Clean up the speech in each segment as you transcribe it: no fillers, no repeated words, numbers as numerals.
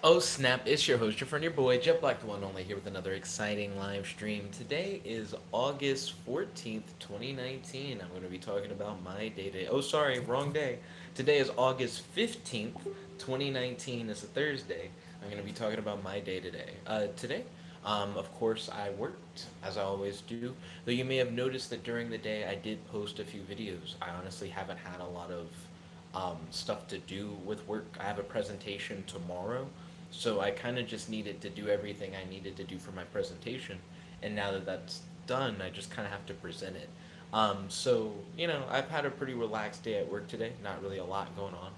Oh snap, it's your host, your friend, your boy, Jet Black, the one only, here with another exciting live stream. Today is August 14th, 2019. I'm going to be talking about my day today. Oh, sorry, wrong day. Today is August 15th, 2019. It's a Thursday. I'm going to be talking about my day today. Of course, I worked, as I always do. Though you may have noticed that during the day I did post a few videos. I honestly haven't had a lot of stuff to do with work. I have a presentation tomorrow, so I kind of just needed to do everything I needed to do for my presentation. And now that that's done, I just kind of have to present it. I've had a pretty relaxed day at work today. Not really a lot going on.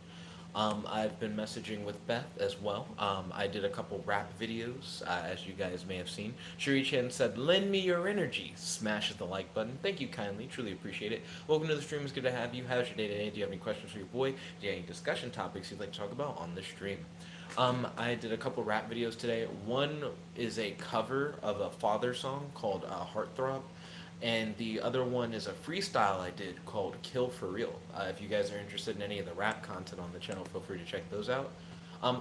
I've been messaging with Beth as well. I did a couple rap videos, as you guys may have seen. Shuri Chen said, "Lend me your energy." Smash the like button. Thank you kindly. Truly appreciate it. Welcome to the stream. It's good to have you. How's your day today? Do you have any questions for your boy? Do you have any discussion topics you'd like to talk about on the stream? I did a couple rap videos today. One is a cover of a father song called Heartthrob, and the other one is a freestyle I did called Kill for Real. If you guys are interested in any of the rap content on the channel, feel free to check those out.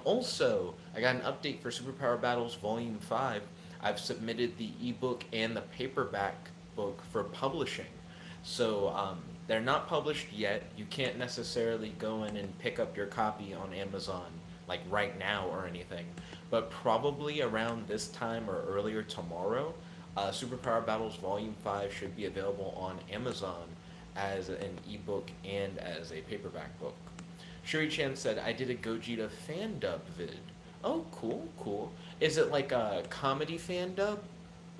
Also, I got an update for Superpower Battles Volume 5. I've submitted the ebook and the paperback book for publishing. They're not published yet. You can't necessarily go in and pick up your copy on Amazon like right now or anything. But probably around this time or earlier tomorrow, Superpower Battles Volume 5 should be available on Amazon as an ebook and as a paperback book. Shuri Chan said, I did a Gogeta fan dub vid. Oh, cool, cool. Is it like a comedy fan dub?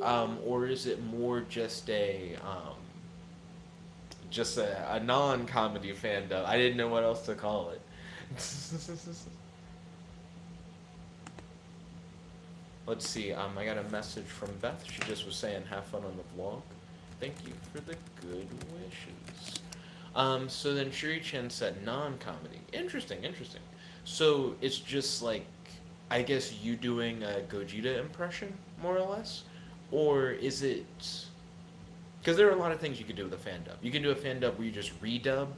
Or is it more just a non-comedy fan dub? I didn't know what else to call it. Let's see. I got a message from Beth. She just was saying, "Have fun on the vlog." Thank you for the good wishes. So then Shuri Chen said non-comedy. Interesting, interesting. So it's just like, I guess you doing a Gogeta impression, more or less, or is it? Because there are a lot of things you could do with a fan dub. You can do a fan dub where you just redub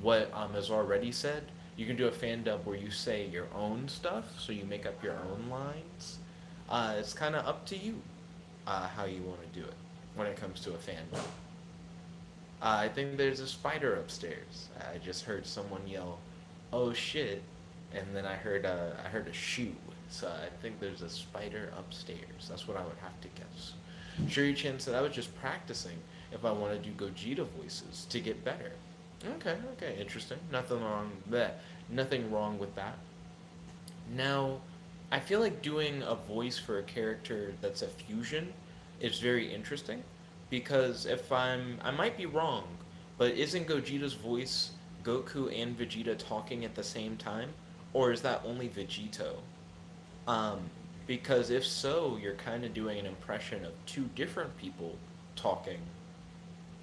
what is already said. You can do a fan dub where you say your own stuff, so you make up your own lines. It's kind of up to you how you want to do it when it comes to a fan dub. I think there's a spider upstairs. I just heard someone yell, "Oh shit!" and then I heard a shoe. So I think there's a spider upstairs. That's what I would have to guess. Shuri Chan said I was just practicing if I want to do Gogeta voices to get better. Okay, okay, interesting. Nothing wrong with that. Now, I feel like doing a voice for a character that's a fusion is very interesting because I might be wrong, but isn't Gogeta's voice Goku and Vegeta talking at the same time, or is that only Vegito? Um, because if so, you're kind of doing an impression of two different people talking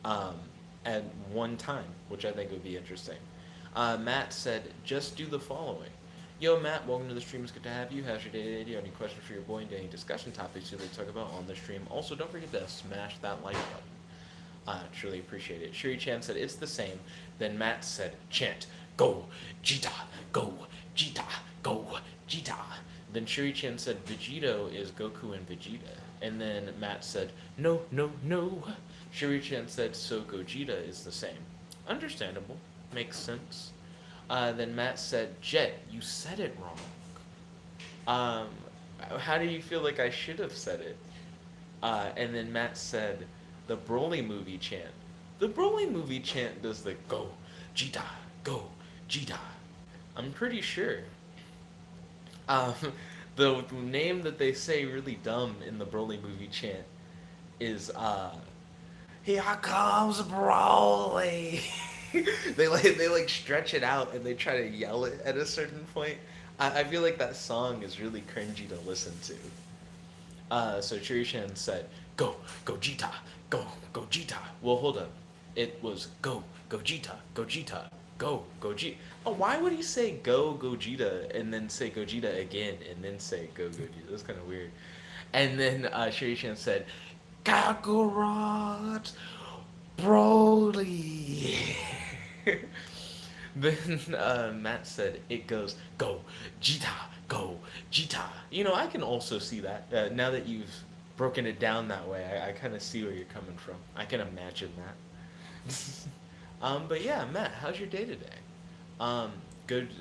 um, at one time, which I think would be interesting. Matt said, just do the following. Yo, Matt, welcome to the stream. It's good to have you. How's your day today? Do you have any questions for your boy and any discussion topics you'd like to talk about on the stream? Also, don't forget to smash that like button. Truly appreciate it. Shuri Chan said, it's the same. Then Matt said, chant, go, Jita, go, Jita, go, Jita. Then Shuri Chan said, Vegito is Goku and Vegeta. And then Matt said, no, no, no. Shuri Chan said, so Gogeta is the same. Understandable. Makes sense. Then Matt said, Jet, you said it wrong. How do you feel like I should have said it? And then Matt said, the Broly movie chant. The Broly movie chant does the go, Jita, go, Jita. I'm pretty sure. Um, the name that they say really dumb in the Broly movie chant is here comes Broly. they stretch it out and they try to yell it at a certain point. I feel like that song is really cringy to listen to. So Chirishan said, "Go, Gogeta, go, Gogeta." Well, hold up. It was go, Gogeta, Gogeta, go, Gogeta. Oh, why would he say go, Gogeta, and then say Gogeta again, and then say go, Gogeta? That's kind of weird. And then Chirishan said, Kakarot, Broly. Then Matt said, it goes, go, Jita, Go Jita. You know, I can also see that. Now that you've broken it down that way, I kind of see where you're coming from. I can imagine that. But yeah, Matt, how's your day today? Um,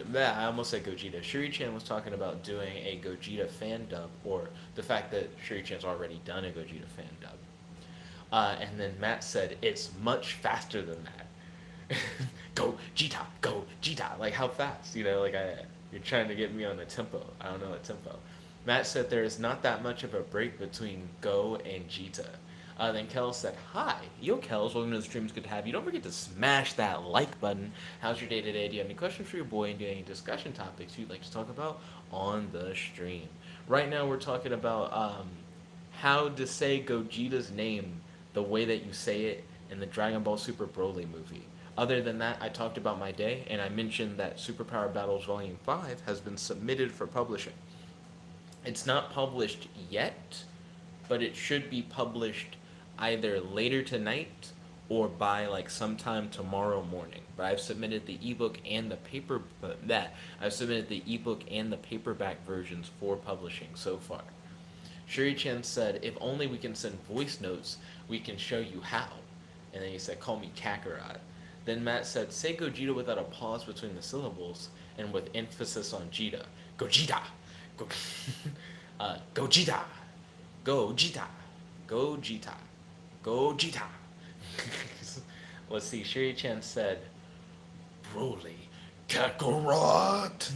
Matt, I almost said Gogeta. Shuri-chan was talking about doing a Gogeta fan dub, or the fact that Shuri-chan's already done a Gogeta fan dub. And then Matt said, it's much faster than that. Go Jita. Like, how fast? You know, like, you're trying to get me on a tempo. I don't know a tempo. Matt said there is not that much of a break between Go and Jita. Then Kel said, hi. Yo, Kels, welcome to the stream. It's good to have you. Don't forget to smash that like button. How's your day today? Do you have any questions for your boy? And do you have any discussion topics you'd like to talk about on the stream? Right now, we're talking about how to say Gogeta's name the way that you say it in the Dragon Ball Super Broly movie. Other than that, I talked about my day, and I mentioned that Superpower Battles Volume 5 has been submitted for publishing. It's not published yet, but it should be published either later tonight or by like sometime tomorrow morning. But I've submitted the ebook and the I've submitted the ebook and the paperback versions for publishing so far. Shuri-chan said, if only we can send voice notes, we can show you how. And then he said, call me Kakarot. Then Matt said, say Gogeta without a pause between the syllables and with emphasis on Jita. Gogeta! Go, Gogeta! Gogeta! Gogeta! Gogeta! Let's see, Shuri-chan said, Broly, Kakarot!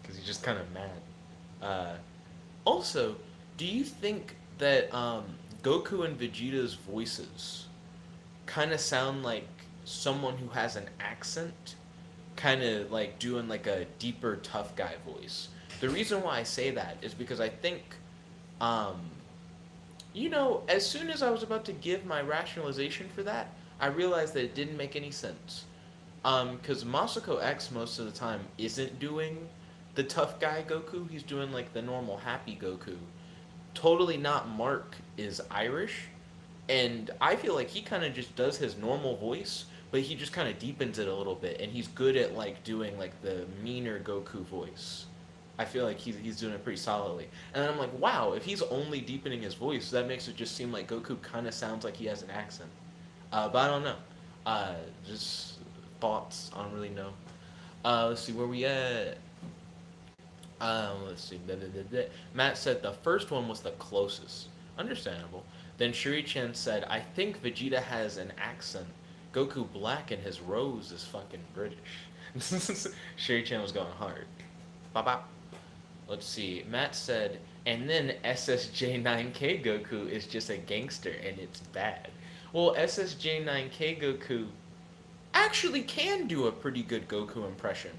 Because he's just kind of mad. Also, do you think that Goku and Vegeta's voices kind of sound like someone who has an accent, kind of like doing like a deeper tough guy voice? The reason why I say that is because I think, um, you know, as soon as I was about to give my rationalization for that, I realized that it didn't make any sense. Because Masako X most of the time isn't doing the tough guy Goku. He's doing like the normal happy Goku. Totally Not Mark is Irish, and I feel like he kind of just does his normal voice, but he just kind of deepens it a little bit, and he's good at like doing like the meaner Goku voice. I feel like he's doing it pretty solidly, and I'm like, wow, if he's only deepening his voice, that makes it just seem like Goku kind of sounds like he has an accent. But I don't know. Just thoughts. I don't really know. Let's see where we at. Let's see. Matt said the first one was the closest. Understandable. Then Shuri-chan said, I think Vegeta has an accent. Goku Black and his rose is fucking British. Shuri-chan was going hard. Bop bop. Let's see. Matt said, and then SSJ9K Goku is just a gangster and it's bad. Well, SSJ9K Goku actually can do a pretty good Goku impression.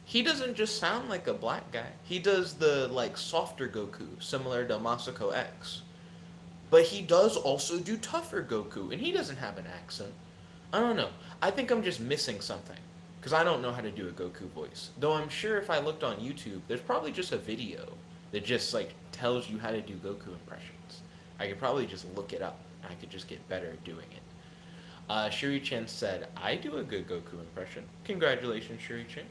He doesn't just sound like a black guy. He does the like softer Goku, similar to Masako X. But he does also do tougher Goku, and he doesn't have an accent. I don't know. I think I'm just missing something. Because I don't know how to do a Goku voice. Though I'm sure if I looked on YouTube, there's probably just a video that just like tells you how to do Goku impressions. I could probably just look it up, and I could just get better at doing it. Shuri-chan said, I do a good Goku impression. Congratulations, Shuri-chan.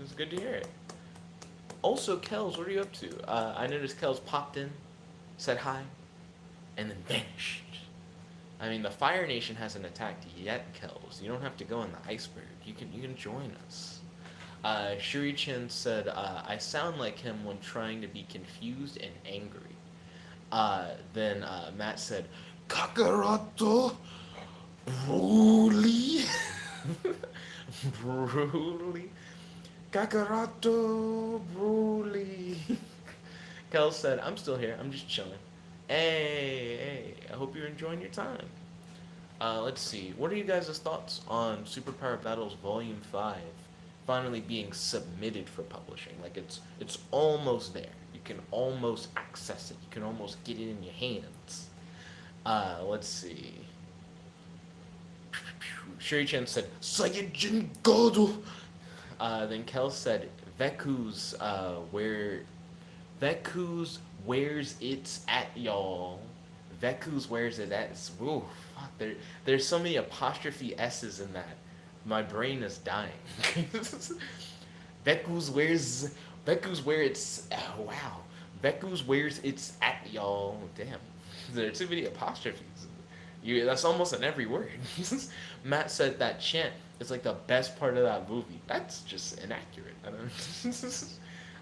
It's good to hear it. Also, Kels, what are you up to? I noticed Kels popped in, said hi, and then vanished. I mean, the Fire Nation hasn't attacked yet, Kels. You don't have to go on the iceberg. You can join us. Shuri-chan said, I sound like him when trying to be confused and angry. Then Matt said, Kakaroto Broly. Broly. Kakaroto Broly. Kel said, I'm still here. I'm just chilling. Hey, I hope you're enjoying your time. Let's see. What are you guys' thoughts on Superpower Battles Volume 5 finally being submitted for publishing? Like, it's almost there. You can almost access it. You can almost get it in your hands. Let's see. Shuri-chan said, Saiyajin Godo! Then Kel said, Veku's, Veku's where's it's at, y'all. Veku's where's it at. Ooh, fuck. There's so many apostrophe S's in that. My brain is dying. Veku's Beku's where it's. Oh, wow. Beku's where it's at, y'all. Damn. There are too many apostrophes. That's almost in every word. Matt said that chant is like the best part of that movie. That's just inaccurate. I don't.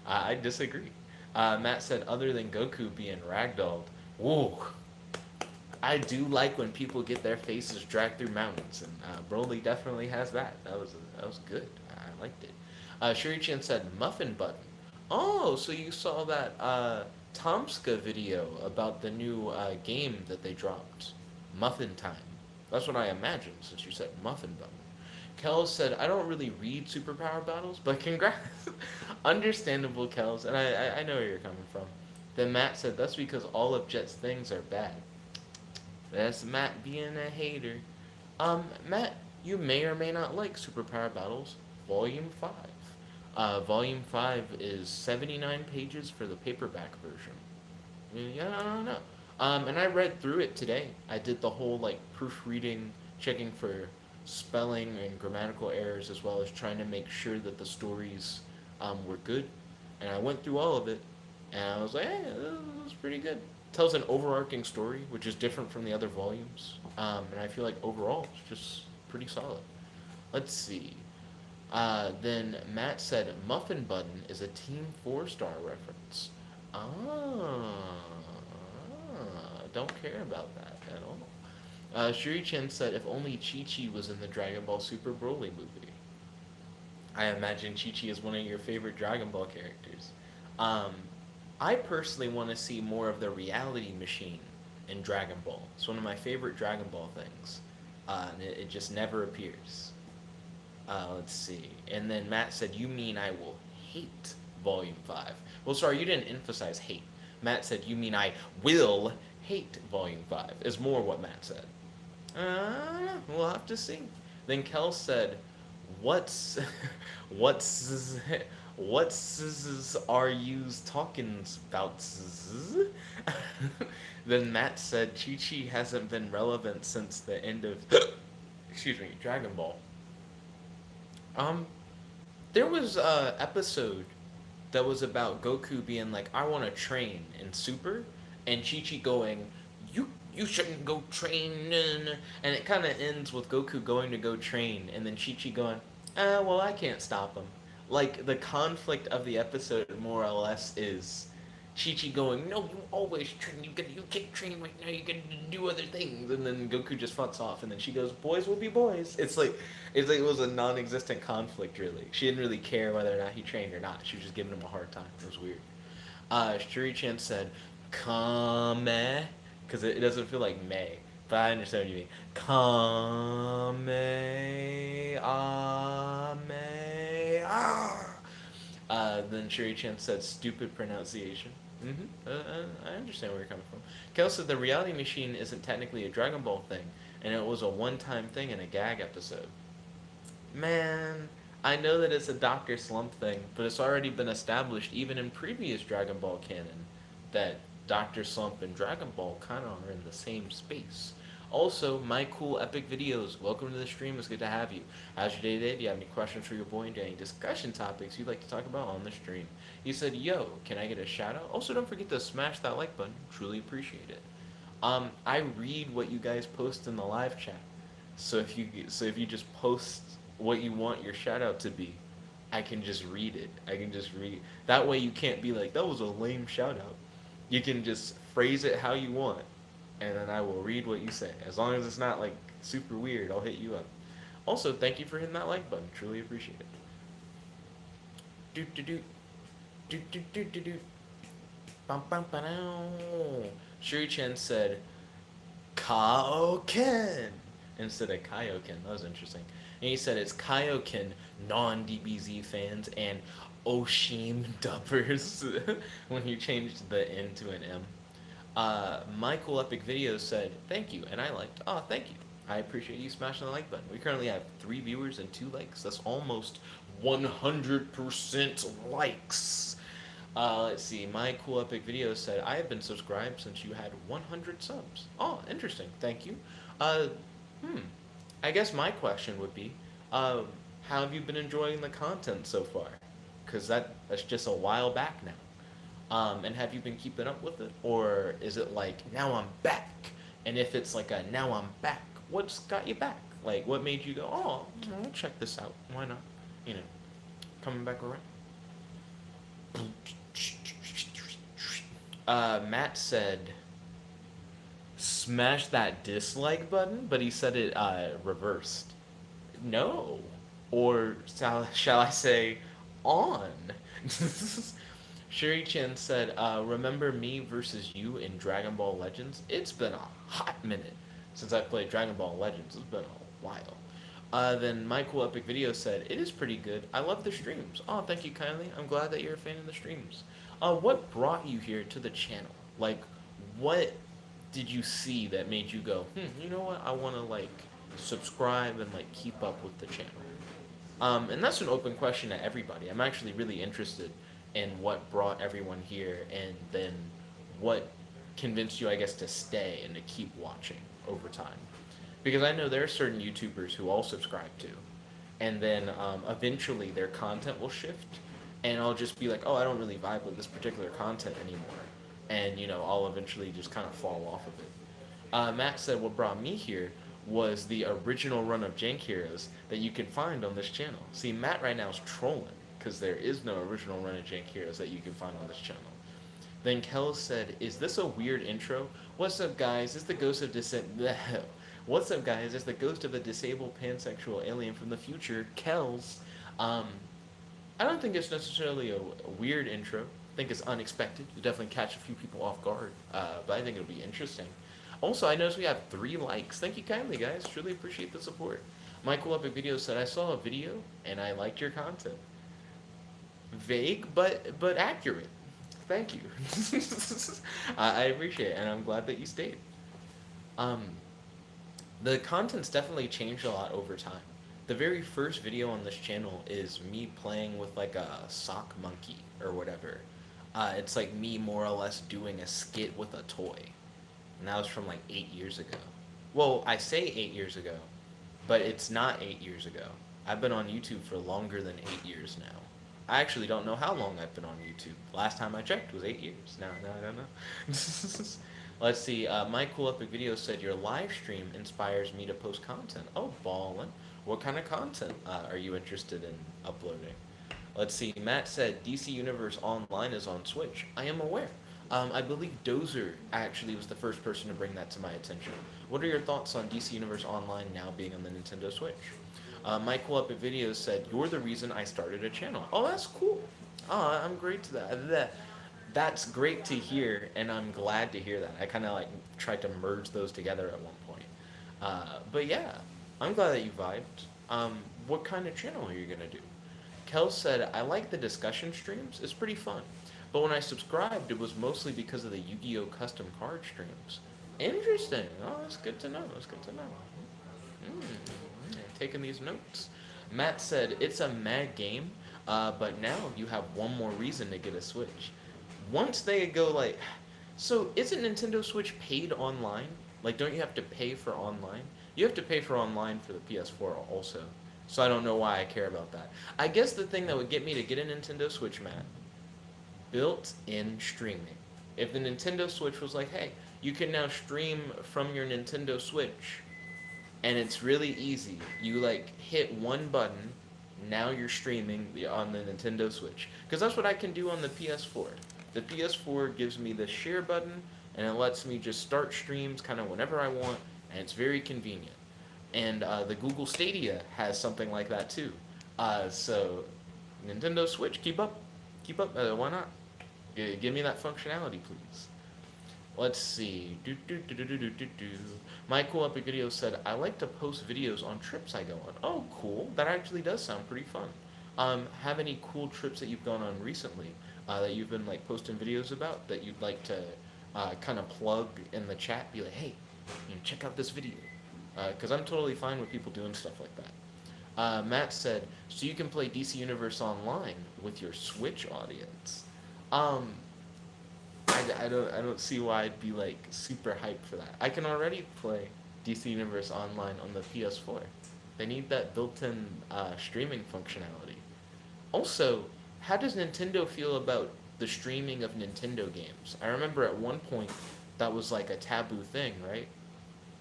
I disagree. Matt said other than Goku being ragdolled. Whoa. I do like when people get their faces dragged through mountains, and Broly definitely has that. That was good. I liked it. Shuri-chan said muffin button. Oh, so you saw that Tomska video about the new game that they dropped, Muffin Time. That's what I imagined since you said muffin button. Kells said, I don't really read superpower battles, but congrats. Understandable, Kells, and I know where you're coming from. Then Matt said, that's because all of Jet's things are bad. That's Matt being a hater. Matt, you may or may not like Superpower Battles Volume 5. Volume 5 is 79 pages for the paperback version. Yeah, I don't know. And I read through it today. I did the whole, like, proofreading, checking for spelling and grammatical errors, as well as trying to make sure that the stories were good. And I went through all of it, and I was like, hey, this was pretty good. Tells an overarching story, which is different from the other volumes. And I feel like overall it's just pretty solid. Let's see. Then Matt said Muffin Button is a Team 4-star reference. Don't care about that at all. Shuri-chan said if only Chi-Chi was in the Dragon Ball Super Broly movie. I imagine Chi-Chi is one of your favorite Dragon Ball characters. Um, I personally want to see more of the reality machine in Dragon Ball. It's one of my favorite Dragon Ball things. And it just never appears. Let's see. And then Matt said, you mean I will hate Volume 5. Well, sorry, you didn't emphasize hate. Matt said, you mean I will hate Volume 5, is more what Matt said. We'll have to see. Then Kel said, what's are you talking about? Then Matt said Chi-Chi hasn't been relevant since the end of excuse me, Dragon Ball. Um there was a episode that was about Goku being like, I want to train in Super, and Chi-Chi going, you shouldn't go training, and it kind of ends with Goku going to go train, and then Chi-Chi going, well, I can't stop him. Like, the conflict of the episode, more or less, is Chi-Chi going, no, you always train, you can't train right now, you can do other things, and then Goku just fucks off, and then she goes, boys will be boys. It's like it was a non-existent conflict, really. She didn't really care whether or not he trained or not. She was just giving him a hard time. It was weird. Shuri-chan said, Kame, because it doesn't feel like May, but I understand what you mean. Kame, then Shuri-chan said, stupid pronunciation. I understand where you're coming from. Kel said the reality machine isn't technically a Dragon Ball thing, and it was a one-time thing in a gag episode. Man, I know that it's a Dr. Slump thing, but it's already been established even in previous Dragon Ball canon that Dr. Slump and Dragon Ball kind of are in the same space. Also, my cool epic videos. Welcome to the stream. It's good to have you. How's your day today? Do you have any questions for your boy? Do you have any discussion topics you'd like to talk about on the stream? He said, yo, can I get a shout out? Also, don't forget to smash that like button. Truly appreciate it. I read what you guys post in the live chat. So if you just post what you want your shout out to be, I can just read it. That way you can't be like, that was a lame shout out. You can just phrase it how you want, and then I will read what you say. As long as it's not like super weird, I'll hit you up. Also, thank you for hitting that like button. Truly appreciate it. Doot doot doot. Doot doot doot doot doot. Bum bum ba. Shuri-chan said Kaioken instead of Kaioken. That was interesting. And he said it's Kaioken non-DBZ fans and Oshim dubbers when you changed the N to an M. My cool epic video said thank you, and I liked. Oh, thank you. I appreciate you smashing the like button. We currently have 3 viewers and 2 likes. That's almost 100% likes. Let's see. My cool epic video said I have been subscribed since you had 100 subs. Oh, interesting. Thank you. I guess my question would be, how have you been enjoying the content so far? Because that's just a while back now. And have you been keeping up with it? Or is it like, now I'm back? And if it's like a now I'm back, what's got you back? Like, what made you go, oh, I'll check this out. Why not? You know, coming back around. Matt said, smash that dislike button, but he said it reversed. No. Or shall I say, on. Sherry Chen said, remember me versus you in Dragon Ball Legends? It's been a hot minute since I played Dragon Ball Legends. It's been a while. Then My Cool Epic Video said, it is pretty good. I love the streams. Oh, thank you kindly. I'm glad that you're a fan of the streams. What brought you here to the channel? Like, what did you see that made you go, you know what? I want to, like, subscribe and, like, keep up with the channel. And that's an open question to everybody. I'm actually really interested in what brought everyone here and then what convinced you, I guess, to stay and to keep watching over time. Because I know there are certain YouTubers who I'll subscribe to, and then eventually their content will shift, and I'll just be like, oh, I don't really vibe with this particular content anymore. And, you know, I'll eventually just kind of fall off of it. Matt said what brought me here was the original run of Jank Heroes that you can find on this channel. See, Matt right now is trolling, because there is no original run of Jank Heroes that you can find on this channel. Then Kel said, is this a weird intro? What's up, guys? It's the ghost of What's up, guys? It's the ghost of a disabled pansexual alien from the future, Kels. I don't think it's necessarily a weird intro. I think it's unexpected. You definitely catch a few people off guard, but I think it'll be interesting. Also, I noticed we have 3 likes. Thank you kindly, guys. Truly appreciate the support. Michael Epic Video said, I saw a video and I liked your content. Vague, but accurate. Thank you. I appreciate it, and I'm glad that you stayed. The content's definitely changed a lot over time. The very first video on this channel is me playing with like a sock monkey or whatever. It's like me more or less doing a skit with a toy. And that was from like 8 years ago. Well, I say 8 years ago, but it's not 8 years ago. I've been on YouTube for longer than 8 years now. I actually don't know how long I've been on YouTube. Last time I checked was 8 years. No, I don't know. Let's see. My Cool Epic Video said, your live stream inspires me to post content. Oh, ballin'. What kind of content are you interested in uploading? Let's see. Matt said, DC Universe Online is on Switch. I am aware. I believe Dozer actually was the first person to bring that to my attention. What are your thoughts on DC Universe Online now being on the Nintendo Switch? My Cool Epic Videos said, you're the reason I started a channel. Oh, that's cool. Oh, I'm great to that. That's great to hear, and I'm glad to hear that. I kind of like tried to merge those together at one point. But yeah, I'm glad that you vibed. What kind of channel are you going to do? Kel said, I like the discussion streams. It's pretty fun. But when I subscribed, it was mostly because of the Yu-Gi-Oh! Custom card streams. Interesting. Oh, that's good to know. That's good to know. Taking these notes. Matt said, it's a mad game, but now you have one more reason to get a Switch. Once they go like, so isn't Nintendo Switch paid online? Like, don't you have to pay for online? You have to pay for online for the PS4 also. So I don't know why I care about that. I guess the thing that would get me to get a Nintendo Switch, Matt, built-in streaming. If the Nintendo Switch was like, hey, you can now stream from your Nintendo Switch, and it's really easy. You like hit one button, now you're streaming on the Nintendo Switch. Because that's what I can do on the PS4. The PS4 gives me the share button, and it lets me just start streams kind of whenever I want, and it's very convenient. And the Google Stadia has something like that too. So Nintendo Switch, keep up. Why not? Give me that functionality, please. Let's see. My Cool Epic Video said, I like to post videos on trips I go on. Oh, cool. That actually does sound pretty fun. Have any cool trips that you've gone on recently that you've been like posting videos about that you'd like to kind of plug in the chat? Be like, hey, check out this video. Because I'm totally fine with people doing stuff like that. Matt said, so you can play DC Universe Online with your Switch audience. I don't see why I'd be like super hyped for that. I can already play DC Universe Online on the PS4. They need that built-in streaming functionality. Also, how does Nintendo feel about the streaming of Nintendo games? I remember at one point that was like a taboo thing, right?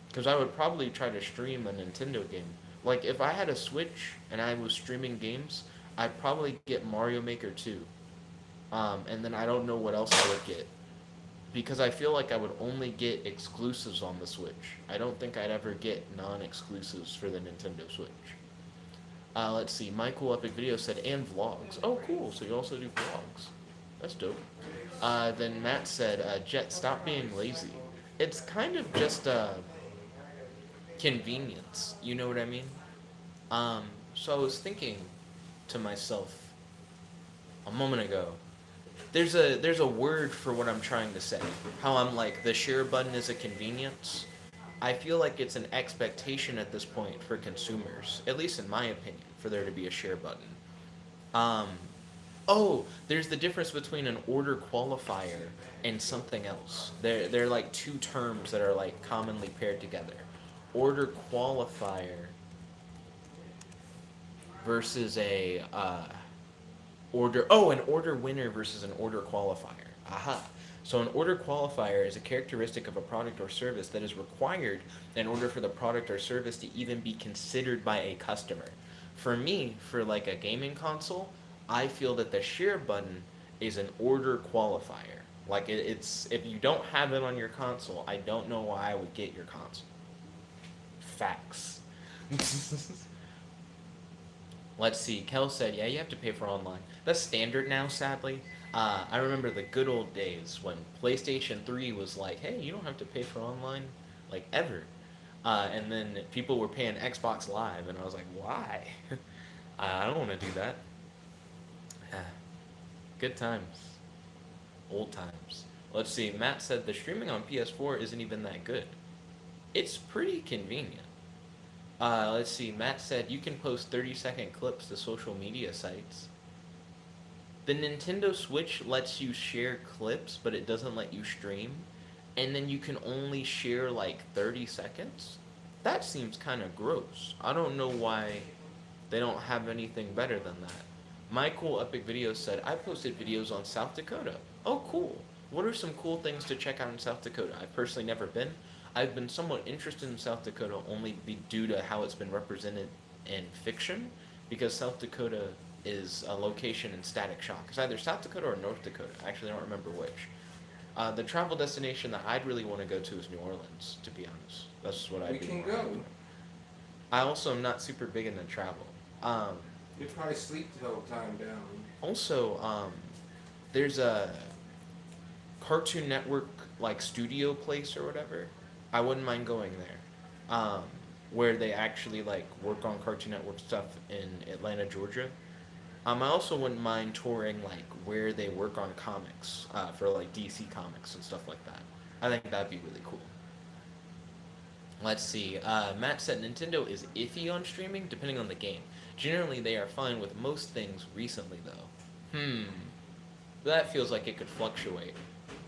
Because I would probably try to stream a Nintendo game. Like if I had a Switch and I was streaming games, I'd probably get Mario Maker 2. And then I don't know what else I would get. Because I feel like I would only get exclusives on the Switch. I don't think I'd ever get non-exclusives for the Nintendo Switch. Let's see. Michael Epic Video said, and vlogs. Oh, cool. So you also do vlogs. That's dope. Then Matt said, Jet, stop being lazy. It's kind of just convenience. You know what I mean? So I was thinking to myself a moment ago, there's a word for what I'm trying to say. How I'm like the share button is a convenience. I feel like it's an expectation at this point for consumers, at least in my opinion, for there to be a share button. Um, oh, there's the difference between an order qualifier and something else. They're like two terms that are like commonly paired together. Order qualifier versus a an order winner versus an order qualifier. Aha. So an order qualifier is a characteristic of a product or service that is required in order for the product or service to even be considered by a customer. For me, for like a gaming console, I feel that the share button is an order qualifier. Like it's if you don't have it on your console, I don't know why I would get your console. Facts. Let's see. Kel said, yeah, you have to pay for online. That's standard now, sadly. I remember the good old days when PlayStation 3 was like, hey, you don't have to pay for online, like, ever. And then people were paying Xbox Live, and I was like, why? I don't want to do that. Good times. Old times. Let's see. Matt said the streaming on PS4 isn't even that good. It's pretty convenient. Let's see. Matt said you can post 30-second clips to social media sites. The Nintendo Switch lets you share clips, but it doesn't let you stream. And then you can only share like 30 seconds? That seems kind of gross. I don't know why they don't have anything better than that. My Cool Epic Video said, I posted videos on South Dakota. Oh, cool. What are some cool things to check out in South Dakota? I've personally never been. I've been somewhat interested in South Dakota only due to how it's been represented in fiction, because South Dakota is a location in Static Shock. It's either South Dakota or North Dakota. I actually don't remember which. The travel destination that I'd really want to go to is New Orleans, to be honest. That's what I'd We be can wanting to go. do. I also am not super big into travel. You'd probably sleep the whole time down. Also, there's a Cartoon Network like studio place or whatever. I wouldn't mind going there. Where they actually like work on Cartoon Network stuff in Atlanta, Georgia. I also wouldn't mind touring like where they work on comics for like DC Comics and stuff like that. I think that'd be really cool. Let's see. Matt said Nintendo is iffy on streaming depending on the game. Generally, they are fine with most things recently, though. That feels like it could fluctuate.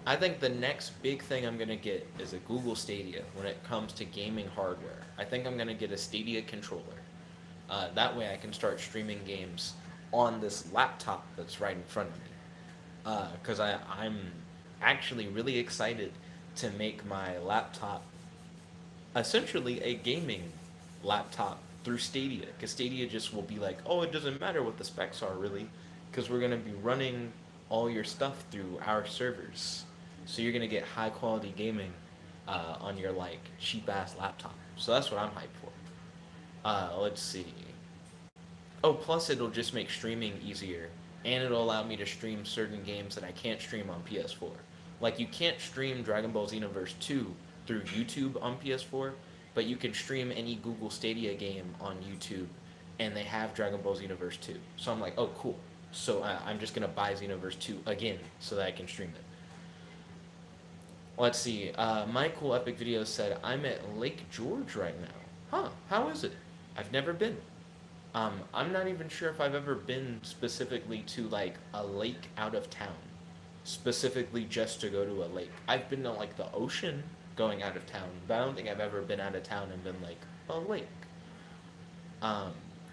I think the next big thing I'm going to get is a Google Stadia when it comes to gaming hardware. I think I'm going to get a Stadia controller. That way I can start streaming games on this laptop that's right in front of me. Because I'm actually really excited to make my laptop essentially a gaming laptop through Stadia, because Stadia just will be like, oh, it doesn't matter what the specs are really, because we're going to be running all your stuff through our servers. So you're going to get high quality gaming on your like cheap ass laptop. So that's what I'm hyped for. Let's see. Oh, plus it'll just make streaming easier, and it'll allow me to stream certain games that I can't stream on PS4. Like you can't stream Dragon Ball Xenoverse 2 through YouTube on PS4, but you can stream any Google Stadia game on YouTube, and they have Dragon Ball Xenoverse 2. So I'm like, oh, cool. So I'm just gonna buy Xenoverse 2 again so that I can stream it. Let's see. My Cool Epic Video said, I'm at Lake George right now. Huh, how is it? I've never been. I'm not even sure if I've ever been specifically to like a lake out of town, specifically just to go to a lake. I've been to like the ocean going out of town, but I don't think I've ever been out of town and been like a lake. Um,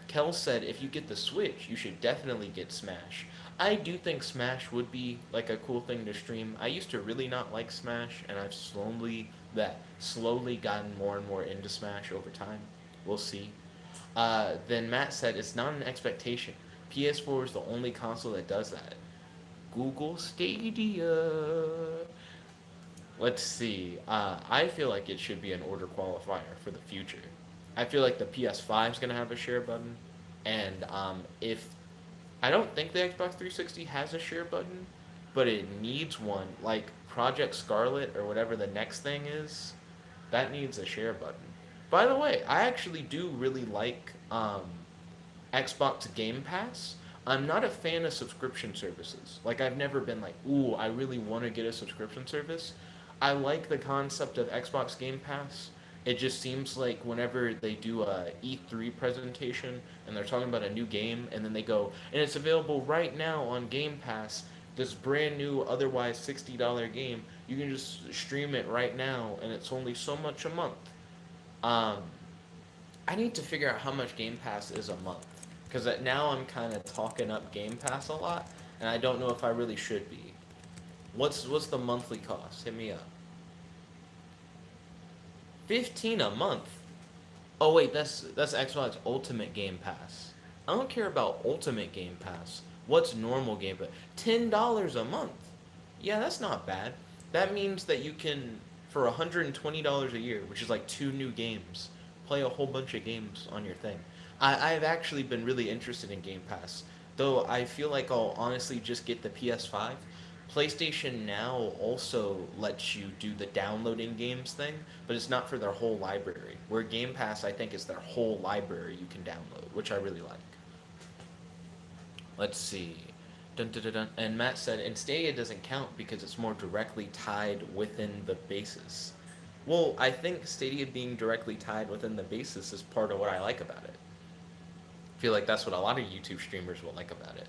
Kel said if you get the Switch, you should definitely get Smash. I do think Smash would be like a cool thing to stream. I used to really not like Smash, and I've slowly gotten more and more into Smash over time. We'll see. Then Matt said it's not an expectation. PS4 is the only console that does that. Google Stadia. Let's see. I feel like it should be an order qualifier for the future. I feel like the PS5 is gonna have a share button, and if I don't think the Xbox 360 has a share button, but it needs one. Like Project Scarlet or whatever the next thing is, that needs a share button. By the way, I actually do really like Xbox Game Pass. I'm not a fan of subscription services. Like I've never been like, ooh, I really want to get a subscription service. I like the concept of Xbox Game Pass. It just seems like whenever they do a E3 presentation and they're talking about a new game and then they go, and it's available right now on Game Pass, this brand new otherwise $60 game, you can just stream it right now and it's only so much a month. Um, I need to figure out how much Game Pass is a month because now I'm kind of talking up Game Pass a lot, and I don't know if I really should be. What's the monthly cost? Hit me up. 15 a month. Oh wait, that's Xbox Ultimate Game Pass. I don't care about Ultimate Game Pass. What's normal Game Pass? $10 a month. Yeah, that's not bad. That means that you can, for $120 a year, which is like 2 new games, play a whole bunch of games on your thing. I've actually been really interested in Game Pass, though I feel like I'll honestly just get the PS5. PlayStation Now also lets you do the downloading games thing, but it's not for their whole library. Where Game Pass, I think, is their whole library you can download, which I really like. Let's see. Dun, dun, dun, dun. And Matt said, and Stadia doesn't count because it's more directly tied within the basis. Well, I think Stadia being directly tied within the basis is part of what I like about it. I feel like that's what a lot of YouTube streamers will like about it.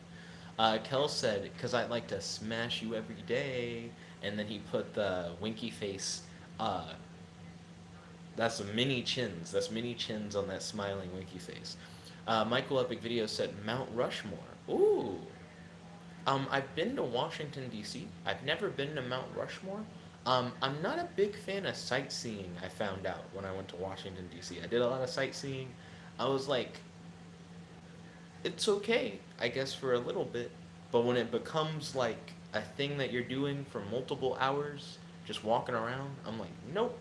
Kel said, because I like to smash you every day. And then he put the winky face. That's mini chins. That's mini chins on that smiling winky face. Michael Epic Video said Mount Rushmore. Ooh. I've been to Washington, D.C. I've never been to Mount Rushmore. I'm not a big fan of sightseeing, I found out when I went to Washington, D.C. I did a lot of sightseeing. I was like, it's okay, I guess, for a little bit. But when it becomes like a thing that you're doing for multiple hours, just walking around, I'm like, nope.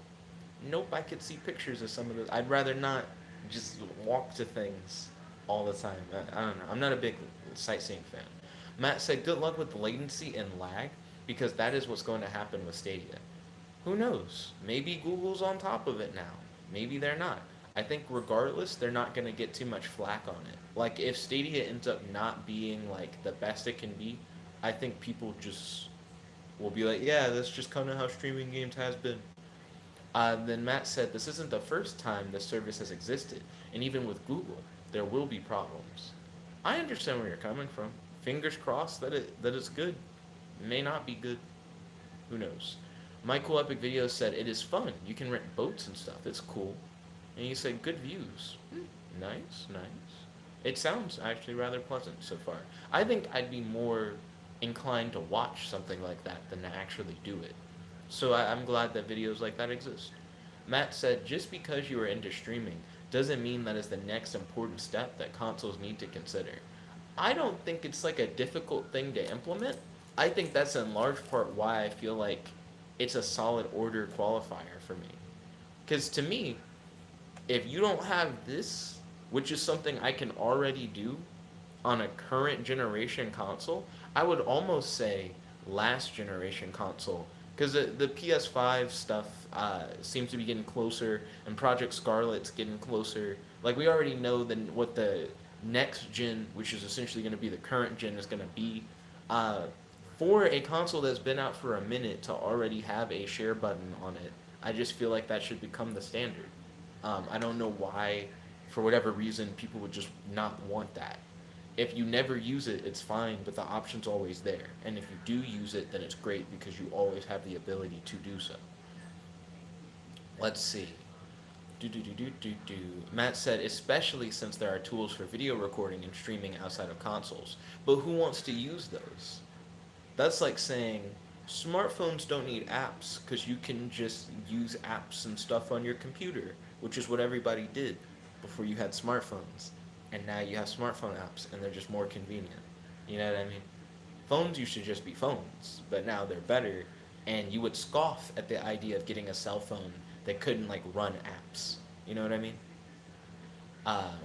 Nope, I could see pictures of some of those. I'd rather not just walk to things all the time. I don't know. I'm not a big sightseeing fan. Matt said, good luck with latency and lag, because that is what's going to happen with Stadia. Who knows? Maybe Google's on top of it now. Maybe they're not. I think regardless, they're not going to get too much flack on it. Like, if Stadia ends up not being, like, the best it can be, I think people just will be like, yeah, that's just kind of how streaming games has been. Then Matt said, this isn't the first time this service has existed, and even with Google, there will be problems. I understand where you're coming from. Fingers crossed that it's good. It may not be good. Who knows? Michael Epic Video said, it is fun. You can rent boats and stuff. It's cool. And he said, good views. Nice, nice. It sounds actually rather pleasant so far. I think I'd be more inclined to watch something like that than to actually do it. So I'm glad that videos like that exist. Matt said, just because you are into streaming doesn't mean that is the next important step that consoles need to consider. I don't think it's like a difficult thing to implement. I think that's in large part why I feel like it's a solid order qualifier for me. Because to me, if you don't have this, which is something I can already do on a current generation console, I would almost say last generation console. Because the PS5 stuff seems to be getting closer, and Project Scarlet's getting closer. Like, we already know what the next gen, which is essentially going to be the current gen, is going to be. For a console that's been out for a minute to already have a share button on it, I just feel like that should become the standard. I don't know why, for whatever reason, people would just not want that. If you never use it, it's fine, but the option's always there. And if you do use it, then it's great because you always have the ability to do so. Let's see. Matt said, especially since there are tools for video recording and streaming outside of consoles. But who wants to use those? That's like saying smartphones don't need apps because you can just use apps and stuff on your computer, which is what everybody did before you had smartphones. And now you have smartphone apps and they're just more convenient. You know what I mean? Phones used to just be phones, but now they're better. And you would scoff at the idea of getting a cell phone that couldn't like run apps. You know what I mean?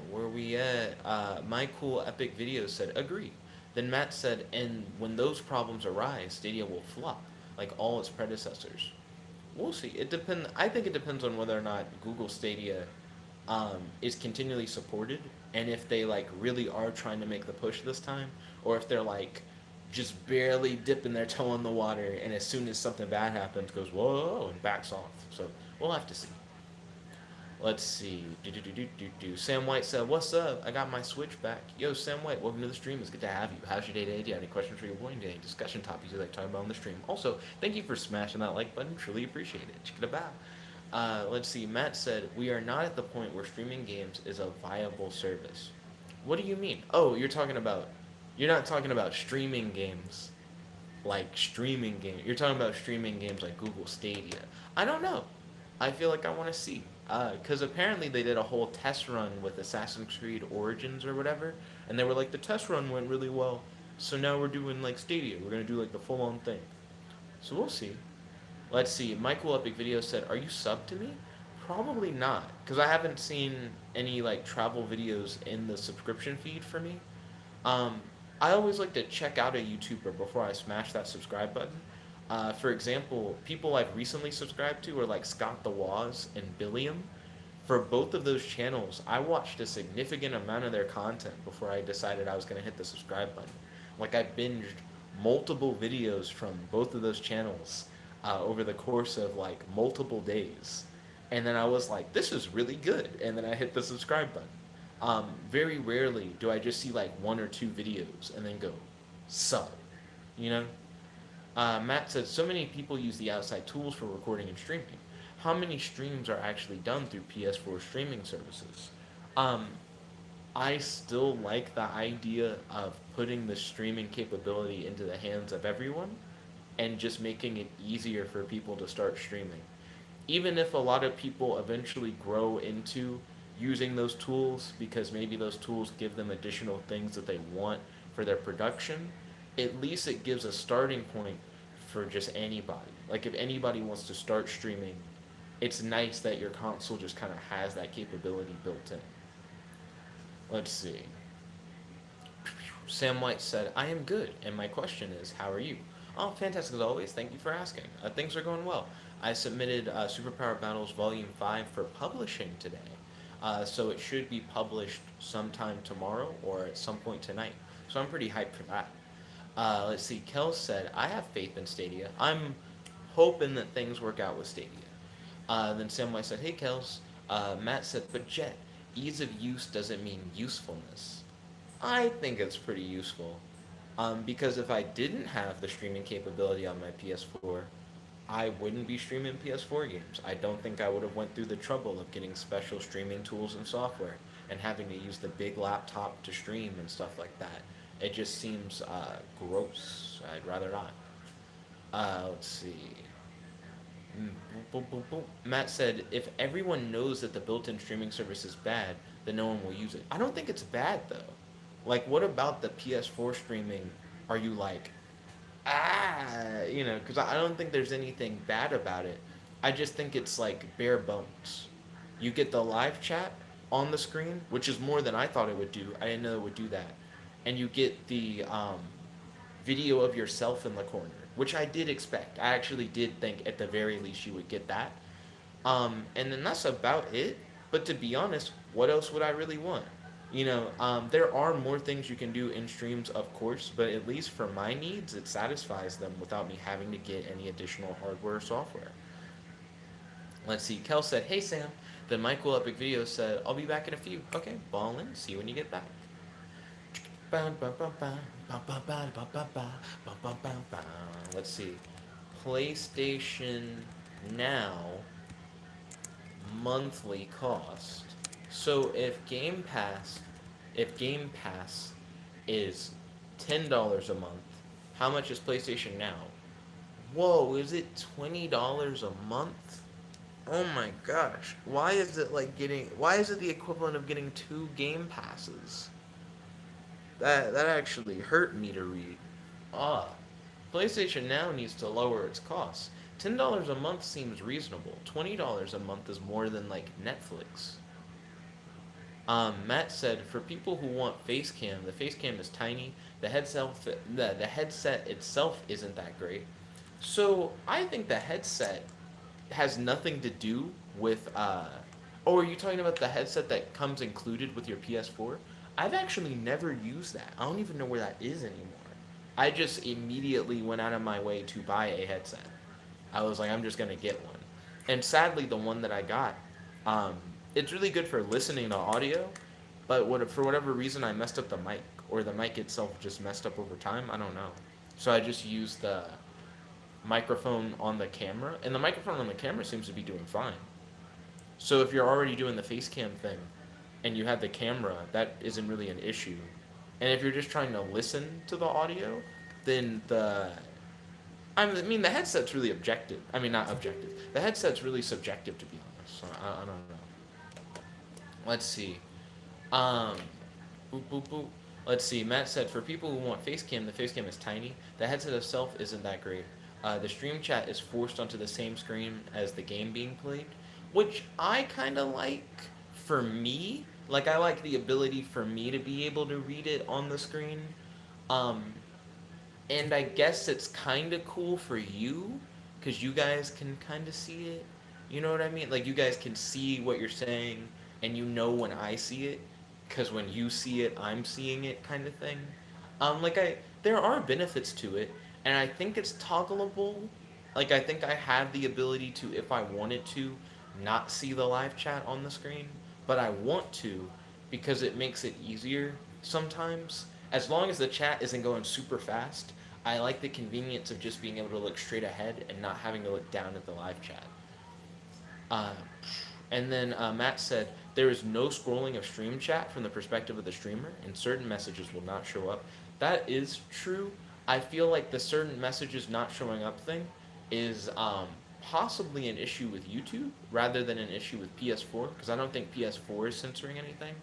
Where we at? My cool epic video said agree. Then Matt said, and when those problems arise, Stadia will flop like all its predecessors. We'll see. It depend. I think it depends on whether or not Google Stadia is continually supported, and if they like really are trying to make the push this time, or if they're like just barely dipping their toe in the water, and as soon as something bad happens, goes whoa and backs off. So we'll have to see. Let's see. Sam White said, "What's up? I got my Switch back." Yo, Sam White, welcome to the stream. It's good to have you. How's your day today? Do you have any questions for your boy today? Discussion topics you like talking about on the stream? Also, thank you for smashing that like button. Truly appreciate it. Check it about. Let's see. Matt said, "We are not at the point where streaming games is a viable service." What do you mean? Oh, you're talking about. You're not talking about streaming games like streaming games. You're talking about streaming games like Google Stadia. I don't know. I feel like I want to see. Because apparently they did a whole test run with Assassin's Creed Origins or whatever, and they were like, the test run went really well, so now we're doing like Stadia. We're going to do like the full on thing. So we'll see. Let's see. Michael Epic Video said, "Are you subbed to me?" Probably not, because I haven't seen any like travel videos in the subscription feed for me. Um, I always like to check out a YouTuber before I smash that subscribe button. For example, people I've recently subscribed to are like Scott the Waz and Billiam. For both of those channels, I watched a significant amount of their content before I decided I was going to hit the subscribe button. Like I binged multiple videos from both of those channels over the course of like multiple days. And then I was like, this is really good. And then I hit the subscribe button. Very rarely do I just see like one or two videos and then go, sub, you know? Matt said, so many people use the outside tools for recording and streaming. How many streams are actually done through PS4 streaming services? Um, I still like the idea of putting the streaming capability into the hands of everyone and just making it easier for people to start streaming. Even if a lot of people eventually grow into using those tools because maybe those tools give them additional things that they want for their production, at least it gives a starting point for just anybody. Like if anybody wants to start streaming, it's nice that your console just kind of has that capability built in. Let's see. Sam White said, "I am good, and my question is, how are you?" Oh, fantastic as always. Thank you for asking. Things are going well. I submitted Superpower Battles Volume 5 for publishing today. So it should be published sometime tomorrow or at some point tonight. So I'm pretty hyped for that. Let's see. Kel said, "I have faith in Stadia. I'm hoping that things work out with Stadia." Then Samwise said, "Hey, Kels." Matt said, "But Jet, ease of use doesn't mean usefulness." I think it's pretty useful. Because if I didn't have the streaming capability on my PS4, I wouldn't be streaming PS4 games. I don't think I would have went through the trouble of getting special streaming tools and software and having to use the big laptop to stream and stuff like that. It just seems gross. I'd rather not. Let's see. Boom, boom, boom. Matt said, if everyone knows that the built-in streaming service is bad, then no one will use it. I don't think it's bad though. Like, what about the PS4 streaming? Are you like, because I don't think there's anything bad about it. I just think it's like bare bones. You get the live chat on the screen, which is more than I thought it would do. I didn't know it would do that. And you get the video of yourself in the corner, which I did expect. I actually did think at the very least you would get that. And then that's about it. But to be honest, what else would I really want? There are more things you can do in streams, of course, but at least for my needs, it satisfies them without me having to get any additional hardware or software. Let's see. Kel said, "Hey Sam." Then Michael Epic Video said, "I'll be back in a few." Okay, ballin'. See you when you get back. Let's see. PlayStation Now monthly cost. So if Game Pass is $10 a month, how much is PlayStation Now? Whoa, is it $20 a month? Oh my gosh. Why is it the equivalent of getting two Game Passes? That actually hurt me to read. Ah. PlayStation Now needs to lower its costs. $10 a month seems reasonable. $20 a month is more than like Netflix. Matt said, for people who want face cam, the face cam is tiny. The headset itself isn't that great. So I think the headset has nothing to do with. Oh, are you talking about the headset that comes included with your PS4? I've actually never used that. I don't even know where that is anymore. I just immediately went out of my way to buy a headset. I was like, I'm just gonna get one. And sadly, the one that I got, um, it's really good for listening to audio, but for whatever reason, I messed up the mic, or the mic itself just messed up over time. I don't know. So I just used the microphone on the camera, and the microphone on the camera seems to be doing fine. So if you're already doing the face cam thing, and you have the camera, that isn't really an issue. And if you're just trying to listen to the audio, then I mean, the headset's really objective. I mean, not objective. The headset's really subjective, to be honest. So I don't know. Let's see. Um, boop boop boop. Let's see. Matt said, for people who want facecam, the facecam is tiny. The headset itself isn't that great. The stream chat is forced onto the same screen as the game being played, which I kind of like. For me, like I like the ability for me to be able to read it on the screen. Um, and I guess it's kind of cool for you because you guys can kind of see it. You know what I mean? Like you guys can see what you're saying, and you know when I see it, because when you see it, I'm seeing it, kind of thing. There are benefits to it, and I think it's toggleable. Like I think I have the ability to, if I wanted to, not see the live chat on the screen, but I want to because it makes it easier sometimes. As long as the chat isn't going super fast, I like the convenience of just being able to look straight ahead and not having to look down at the live chat. Uh, and then Matt said, there is no scrolling of stream chat from the perspective of the streamer, and certain messages will not show up. That is true. I feel like the certain messages not showing up thing is possibly an issue with YouTube rather than an issue with PS4, because I don't think PS4 is censoring anything.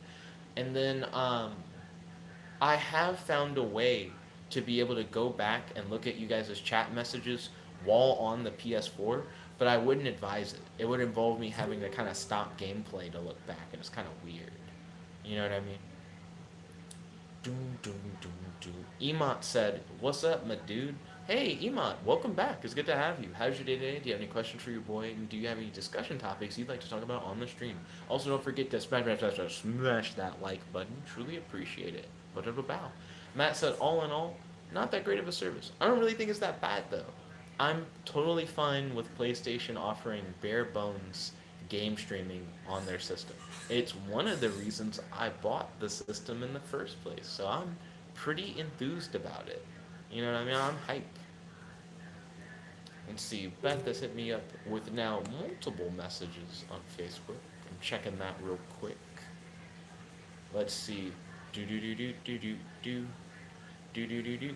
And then I have found a way to be able to go back and look at you guys' chat messages while on the PS4, but I wouldn't advise it. It would involve me having to kind of stop gameplay to look back, and it's kind of weird. You know what I mean? Doom, doom, doom, doom. Emot said, what's up, my dude? Hey, Emot, welcome back. It's good to have you. How's your day today? Do you have any questions for your boy? And do you have any discussion topics you'd like to talk about on the stream? Also, don't forget to smash that like button. Truly appreciate it. Bow. Matt said, all in all, not that great of a service. I don't really think it's that bad, though. I'm totally fine with PlayStation offering bare bones game streaming on their system. It's one of the reasons I bought the system in the first place, so I'm pretty enthused about it. You know what I mean? I'm hyped. Let's see, Beth has hit me up with now multiple messages on Facebook. I'm checking that real quick. Let's see. Do do do do do do do do do do do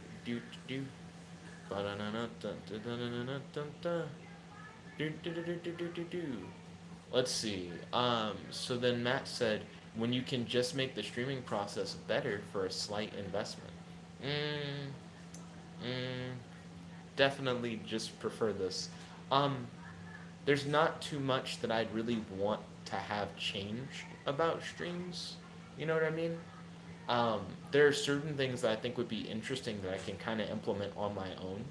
do do. Let's see. So then Matt said, when you can just make the streaming process better for a slight investment. Definitely just prefer this. Um, there's not too much that I'd really want to have changed about streams. You know what I mean? There are certain things that I think would be interesting that I can kind of implement on my own,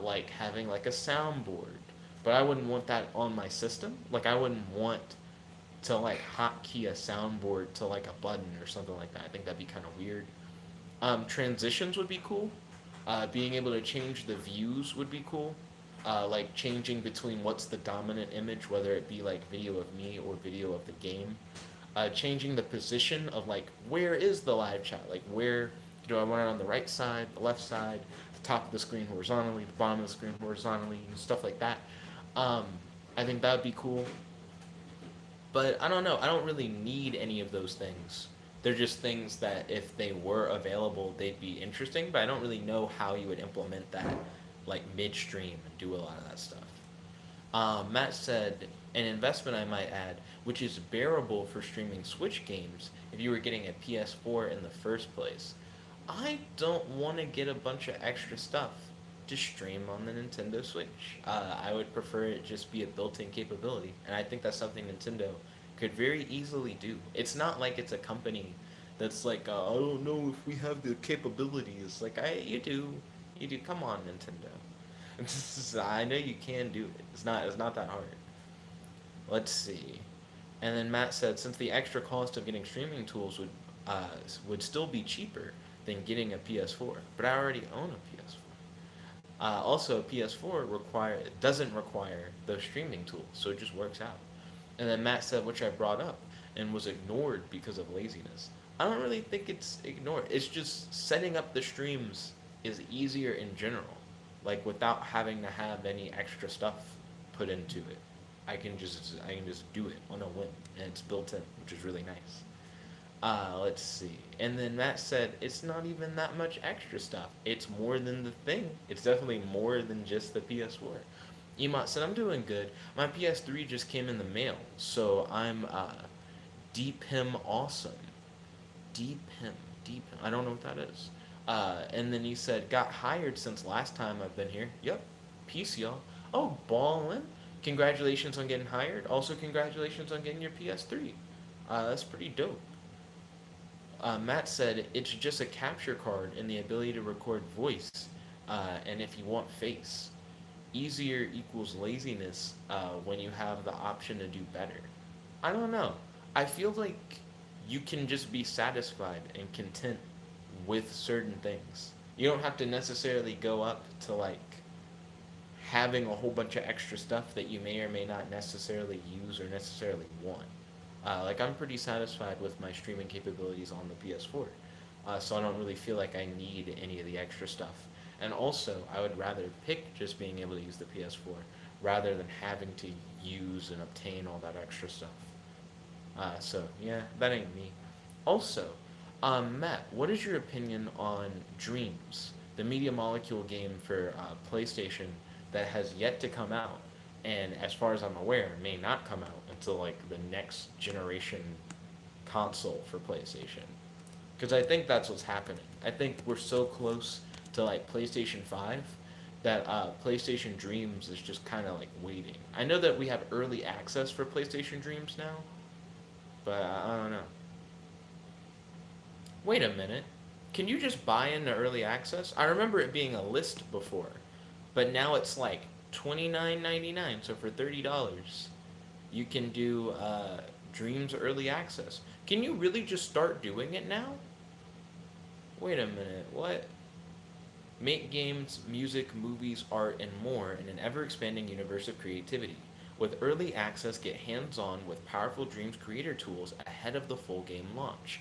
like having like a soundboard. But I wouldn't want that on my system. Like I wouldn't want to like hotkey a soundboard to like a button or something like that. I think that'd be kind of weird. Transitions would be cool. Being able to change the views would be cool. Like changing between what's the dominant image, whether it be like video of me or video of the game. Changing the position of like where is the live chat? Like where do I want it on the right side, the left side, the top of the screen horizontally, the bottom of the screen horizontally, and stuff like that. I think that would be cool. But I don't know. I don't really need any of those things. They're just things that if they were available, they'd be interesting. But I don't really know how you would implement that, like midstream, and do a lot of that stuff. Matt said, an investment I might add, which is bearable for streaming Switch games if you were getting a PS4 in the first place. I don't want to get a bunch of extra stuff to stream on the Nintendo Switch. I would prefer it just be a built-in capability, and I think that's something Nintendo could very easily do. It's not like it's a company that's like, I don't know if we have the capabilities. Like, you do. Come on, Nintendo. I know you can do it. It's not that hard. Let's see. And then Matt said, since the extra cost of getting streaming tools would still be cheaper than getting a PS4, but I already own a PS4. Also, a PS4 doesn't require those streaming tools, so it just works out. And then Matt said, which I brought up and was ignored because of laziness. I don't really think it's ignored. It's just setting up the streams is easier in general, like without having to have any extra stuff put into it. I can just do it on a whim, and it's built in, which is really nice. Let's see. And then Matt said it's not even that much extra stuff. It's more than the thing. It's definitely more than just the PS4. Emot said, I'm doing good. My PS3 just came in the mail, so I'm deep him awesome. Deep him. I don't know what that is. And then he said, got hired since last time I've been here. Yep. Peace, y'all. Oh, ballin'. Congratulations on getting hired. Also, congratulations on getting your PS3. That's pretty dope. Matt said it's just a capture card and the ability to record voice, and if you want face. Easier equals laziness when you have the option to do better. I don't know. I feel like you can just be satisfied and content with certain things. You don't have to necessarily go up to like having a whole bunch of extra stuff that you may or may not necessarily use or necessarily want. Like I'm pretty satisfied with my streaming capabilities on the PS4, so I don't really feel like I need any of the extra stuff. And also, I would rather pick just being able to use the PS4 rather than having to use and obtain all that extra stuff. So yeah, that ain't me. Also, Matt, what is your opinion on Dreams, the Media Molecule game for PlayStation that has yet to come out, and as far as I'm aware, may not come out until like the next generation console for PlayStation? Because I think that's what's happening. I think we're so close to like PlayStation 5 that PlayStation Dreams is just kind of like waiting. I know that we have early access for PlayStation Dreams now, but I don't know. Wait a minute. Can you just buy into early access? I remember it being a list before, but now it's like $29.99. So for $30, you can do Dreams early access. Can you really just start doing it now? Wait a minute. What? Make games, music, movies, art, and more in an ever-expanding universe of creativity. With early access, get hands-on with powerful Dreams creator tools ahead of the full game launch.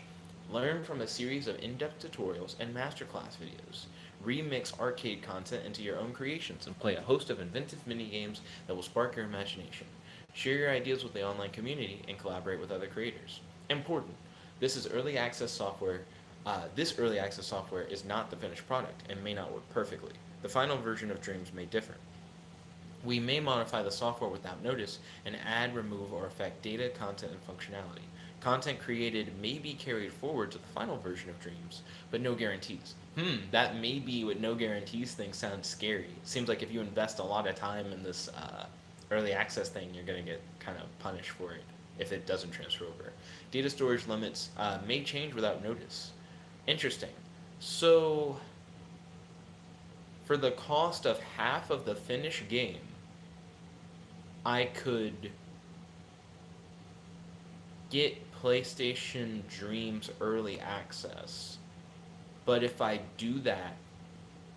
Learn from a series of in-depth tutorials and masterclass videos. Remix arcade content into your own creations and play a host of inventive mini-games that will spark your imagination. Share your ideas with the online community and collaborate with other creators. Important. This is early access software. This early access software is not the finished product and may not work perfectly. The final version of Dreams may differ. We may modify the software without notice and add, remove, or affect data, content, and functionality. Content created may be carried forward to the final version of Dreams, but no guarantees. That may be what no guarantees thing sounds scary. It seems like if you invest a lot of time in this early access thing, you're going to get kind of punished for it if it doesn't transfer over. Data storage limits may change without notice. Interesting. So, for the cost of half of the finished game, I could get PlayStation Dreams early access. But if I do that,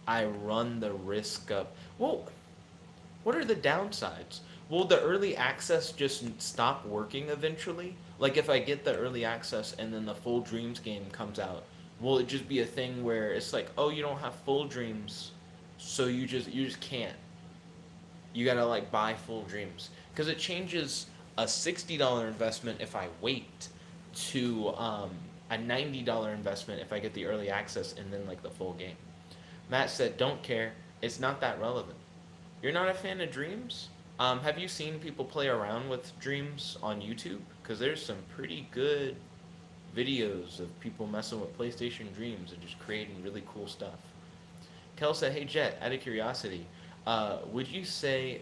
I run the risk of, well, what are the downsides? Will the early access just stop working eventually? Like if I get the early access and then the full Dreams game comes out, will it just be a thing where it's like, oh, you don't have full Dreams, so you just can't. You gotta like buy full Dreams because it changes a $60 investment if I wait to a $90 investment if I get the early access and then like the full game. Matt said, "Don't care. It's not that relevant." You're not a fan of Dreams? Have you seen people play around with Dreams on YouTube? Because there's some pretty good videos of people messing with PlayStation Dreams and just creating really cool stuff. Kel said, "Hey Jet, out of curiosity, would you say,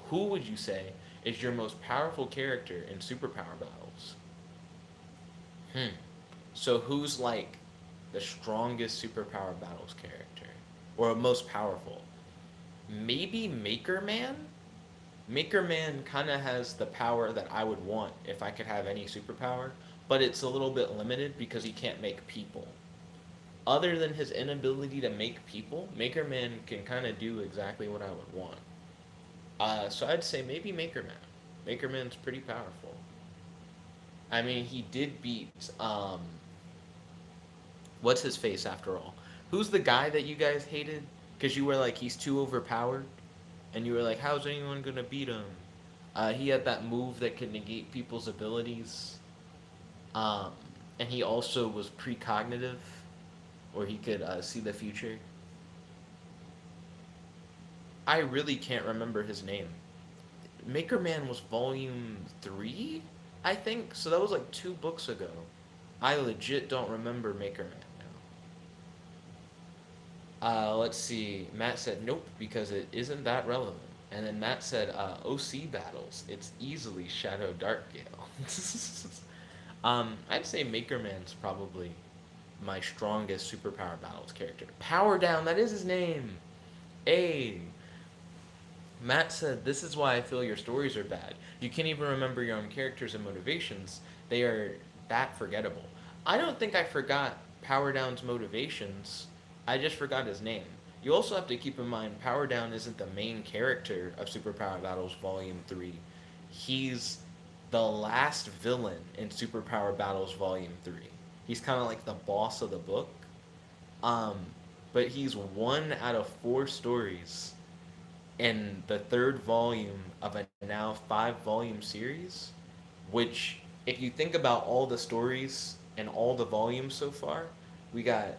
who would you say is your most powerful character in superpower battles?" Hmm. So who's like the strongest superpower battles character, or most powerful? Maybe Maker Man. Maker Man kind of has the power that I would want if I could have any superpower, but it's a little bit limited because he can't make people. Other than his inability to make people, Maker Man can kind of do exactly what I would want. So I'd say maybe Maker Man. Maker Man's pretty powerful. I mean, he did beat what's his face after all? Who's the guy that you guys hated because you were like he's too overpowered, and you were like, how's anyone gonna beat him? He had that move that could negate people's abilities, um, and he also was precognitive, or he could see the future. I really can't remember his name. Maker Man was volume 3, I think. So that was like 2 books ago. I legit don't remember Maker Man now. Let's see. Matt said nope because it isn't that relevant. And then Matt said OC battles. It's easily Shadow Dark Gale. I'd say Maker Man's probably my strongest superpower battles character. Power Down, that is his name. A. Matt said, "This is why I feel your stories are bad. You can't even remember your own characters and motivations. They are that forgettable." I don't think I forgot Power Down's motivations. I just forgot his name. You also have to keep in mind Power Down isn't the main character of Superpower Battles Volume 3. He's the last villain in Superpower Battles Volume 3. He's kind of like the boss of the book. Um, but he's 1 out of 4 stories in the third volume of a now 5 volume series, which, if you think about all the stories and all the volumes so far, we got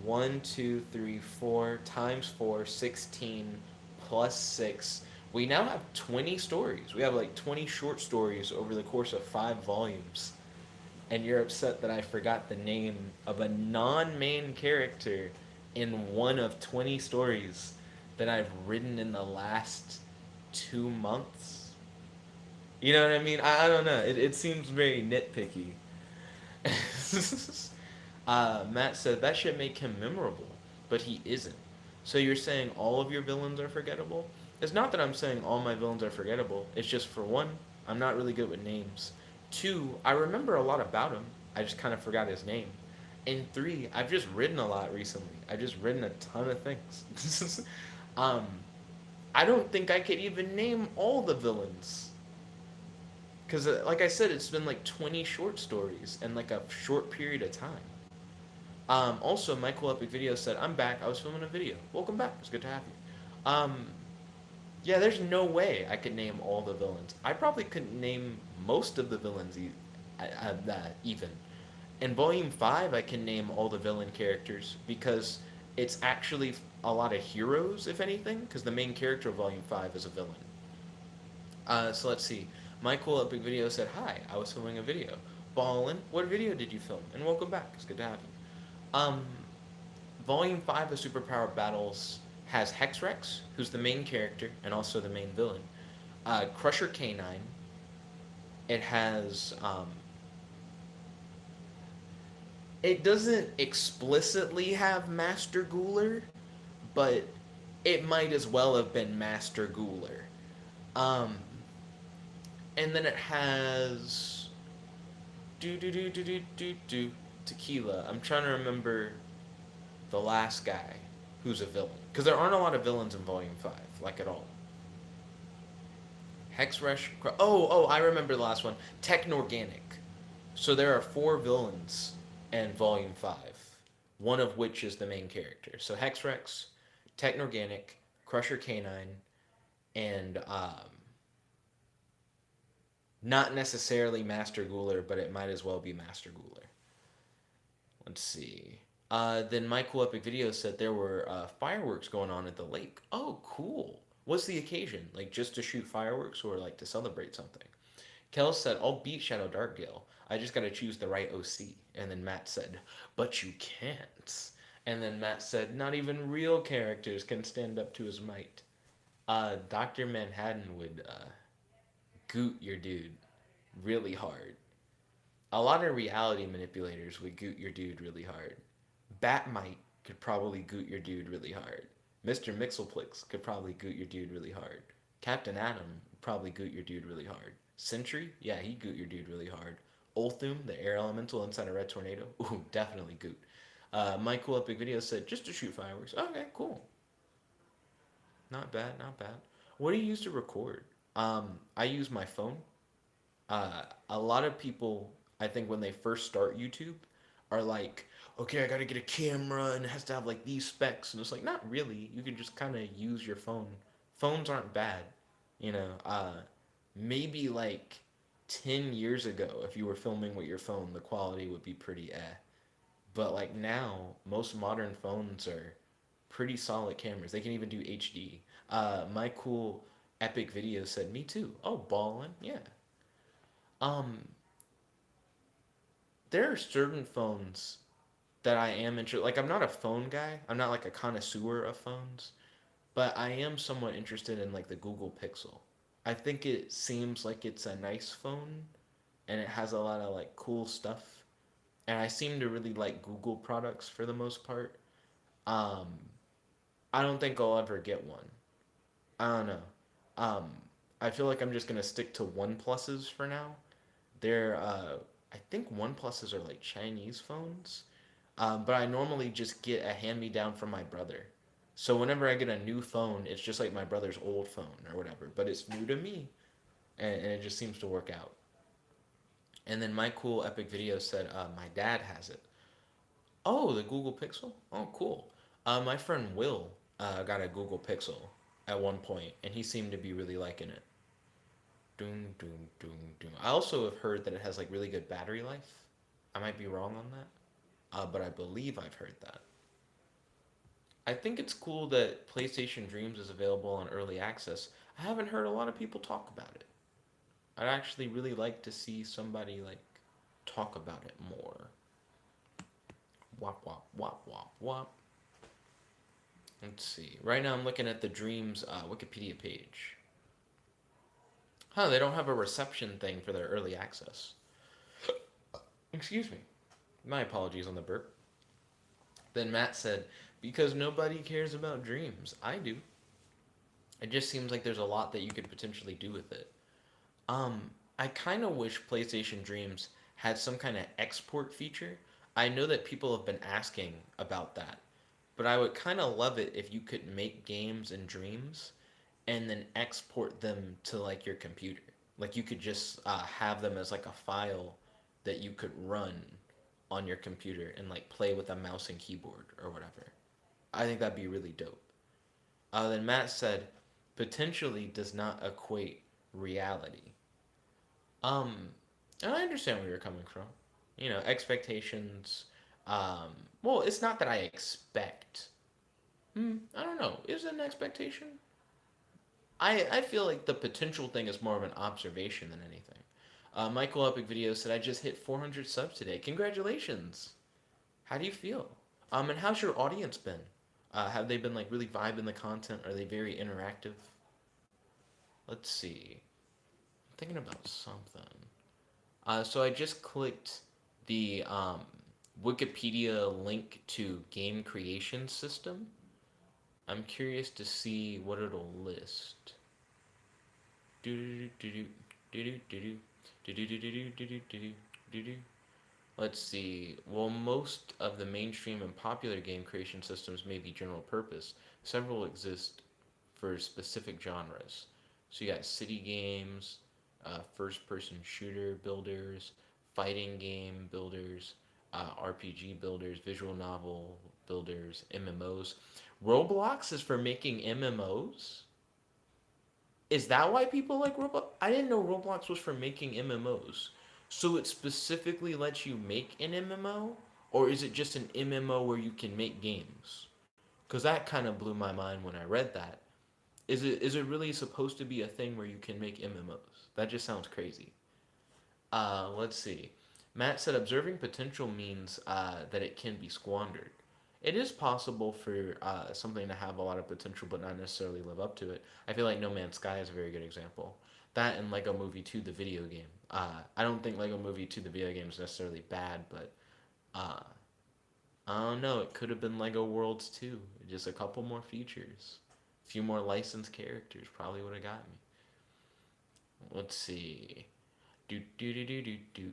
1, 2, 3, 4 times 4, 16 plus 6. We now have 20 stories. We have like 20 short stories over the course of 5 volumes. And you're upset that I forgot the name of a non main character in one of 20 stories that I've written in the last 2 months. You know what I mean? I don't know. It seems very nitpicky. Matt said that should make him memorable, but he isn't. So you're saying all of your villains are forgettable? It's not that I'm saying all my villains are forgettable. It's just, for one, I'm not really good with names. 2, I remember a lot about him. I just kind of forgot his name. And 3, I've just written a lot recently. I've just written a ton of things. um, I don't think I could even name all the villains. Because, like I said, it's been like 20 short stories in like a short period of time. Also, Michael Epic Video said, "I'm back. I was filming a video. Welcome back. It's good to have you." Yeah, there's no way I could name all the villains. I probably couldn't name most of the villains even. In Volume 5, I can name all the villain characters because it's actually a lot of heroes, if anything, because the main character of Volume 5 is a villain. So let's see. Michael Epic Video said, "Hi, I was filming a video." Ballin, what video did you film? And welcome back. It's good to have you. Volume 5 of Superpower Battles has Hexrex, who's the main character and also the main villain. Crusher Canine. It has. It doesn't explicitly have Master Ghouler, but it might as well have been Master Ghouler. Um, and then it has. Tequila. I'm trying to remember the last guy who's a villain. Because there aren't a lot of villains in Volume 5, like at all. Hex Rush. I remember the last one. Technorganic. So there are 4 villains in Volume 5, one of which is the main character. So Hexrex, Technorganic, Crusher Canine, and Not necessarily Master Ghouler, but it might as well be Master Ghouler. Let's see. Then My Cool Epic Video said there were fireworks going on at the lake. Oh, cool. What's the occasion? Like just to shoot fireworks or like to celebrate something? Kel said, I'll beat Shadow Darkgale. I just gotta choose the right OC. And then Matt said, but you can't. And then Matt said, not even real characters can stand up to his might. Dr. Manhattan would goot your dude really hard. A lot of reality manipulators would goot your dude really hard. Batmite could probably goot your dude really hard. Mr. Mixelplix could probably goot your dude really hard. Captain Atom would probably goot your dude really hard. Sentry, yeah, he'd goot your dude really hard. Ulthum, the air elemental inside a red tornado, ooh, definitely goot. My Cool Epic Video said, just to shoot fireworks. Okay, cool. Not bad, not bad. What do you use to record? I use my phone. A lot of people, I think, when they first start YouTube, are like, okay, I gotta get a camera and it has to have like these specs, and it's like, not really. You can just kind of use your phone. Phones aren't bad, you know. Maybe like 10 years ago, if you were filming with your phone, the quality would be pretty eh. But like now, most modern phones are pretty solid cameras. They can even do HD. My Cool Epic Video said, me too. Oh, ballin', yeah. Um, there are certain phones that I am interested. Like, I'm not a phone guy. I'm not like a connoisseur of phones, but I am somewhat interested in like the Google Pixel. I think it seems like it's a nice phone, and it has a lot of like cool stuff. And I seem to really like Google products for the most part. Um, I don't think I'll ever get one. I don't know. Um, I feel like I'm just gonna stick to One Pluses for now. They're I think One Pluses are like Chinese phones, but I normally just get a hand me down from my brother. So whenever I get a new phone, it's just like my brother's old phone or whatever, but it's new to me, and it just seems to work out. And then My Cool Epic Video said my dad has it. Oh, the Google Pixel. Oh, cool. My friend Will got a Google Pixel at one point, and he seemed to be really liking it. Doom, doom, doom, doom. I also have heard that it has like really good battery life. I might be wrong on that, but I believe I've heard that. I think it's cool that PlayStation Dreams is available on early access. I haven't heard a lot of people talk about it. I'd actually really like to see somebody like talk about it more. Wop wop wop wop wop. Let's see. Right now I'm looking at the Dreams Wikipedia page. Huh, they don't have a reception thing for their early access. Excuse me. My apologies on the burp. Then Matt said, because nobody cares about Dreams. I do. It just seems like there's a lot that you could potentially do with it. I kind of wish PlayStation Dreams had some kind of export feature. I know that people have been asking about that, but I would kind of love it if you could make games in Dreams and then export them to like your computer. Like you could just have them as like a file that you could run on your computer and like play with a mouse and keyboard or whatever. I think that'd be really dope. Then Matt said, potentially does not equate reality. Um, and I understand where you're coming from. You know, expectations. Well, it's not that I expect. I don't know. Is it an expectation? I feel like the potential thing is more of an observation than anything. Michael Epic Video said, I just hit 400 subs today. Congratulations. How do you feel? And how's your audience been? Have they been like really vibing the content? Are they very interactive? Let's see. I'm thinking about something. So I just clicked the Wikipedia link to game creation system. I'm curious to see what it'll list. Let's see. Well, most of the mainstream and popular game creation systems may be general purpose. Several exist for specific genres. So you got city games, first person shooter builders, fighting game builders, RPG builders, visual novel builders, MMOs. Roblox is for making MMOs? Is that why people like Roblox? I didn't know Roblox was for making MMOs. So it specifically lets you make an MMO? Or is it just an MMO where you can make games? Because that kind of blew my mind when I read that. Is it really supposed to be a thing where you can make MMOs? That just sounds crazy. Let's see. Matt said observing potential means that it can be squandered. It is possible for something to have a lot of potential but not necessarily live up to it. I feel like No Man's Sky is a very good example. That and Lego Movie 2, the video game. I don't think Lego Movie 2, the video game is necessarily bad, but uh, I don't know. It could have been Lego Worlds 2. Just a couple more features. A few more licensed characters probably would have got me. Let's see. Do do do do do do.